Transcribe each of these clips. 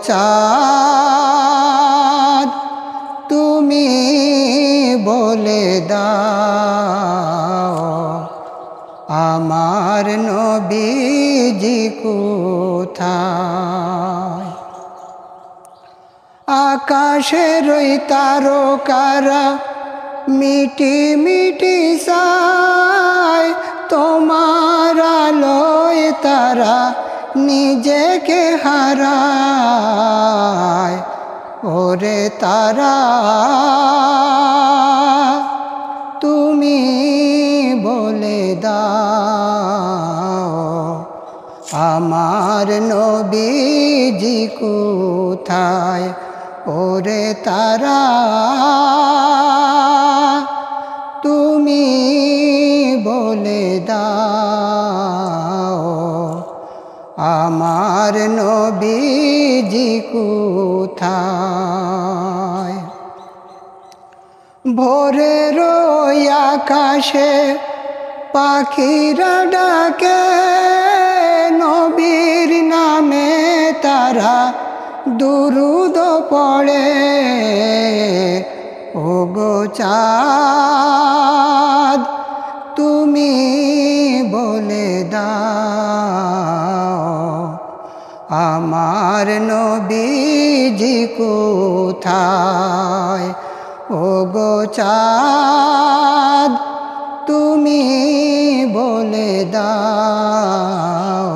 চাঁদ তুমি বলে দাও আমার নবীজি কোথায়। আকাশের ওই তারকারা মিটি মিটি চায় তোমার আলোয় তারা নিজেকে হারায়। ওরে তারা তুমি বলে দাও আমার নবীজি কোথায়। ওরে তারা তুমি বলে দাও আমার নবীজি কোথায়। ভোরের ওই আকাশে পাখিরা ডাকে নবীর নামে তারা দুরূদ পড়ে। ওগো চাঁদ তুমি বলে দাও আমার নবীজি কোথায়। ওগো চাঁদ তুমি বলে দাও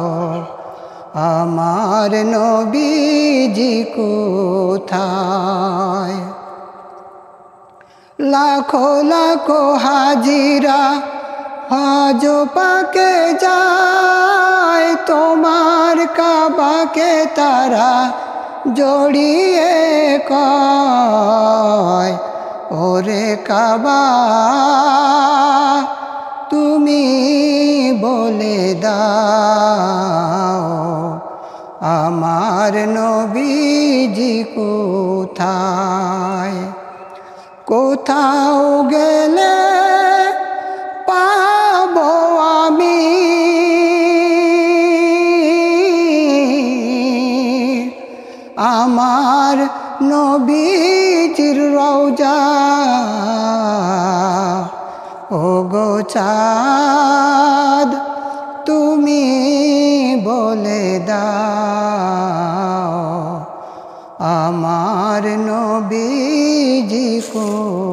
আমার নবীজি কোথায়। লাখো লাখো হাজিরা হজ পাকে যায় তোমার কাবাকে তারা জড়িয়ে কয়। ওরে কাবা তুমি বলে দাও আমার নবীজি কোথায়। কোথাও গেলে পাবো আমি আমার নবীজির রওজা। ওগো চাঁদ তুমি বলে দাও আমার নবীজি কোথায়।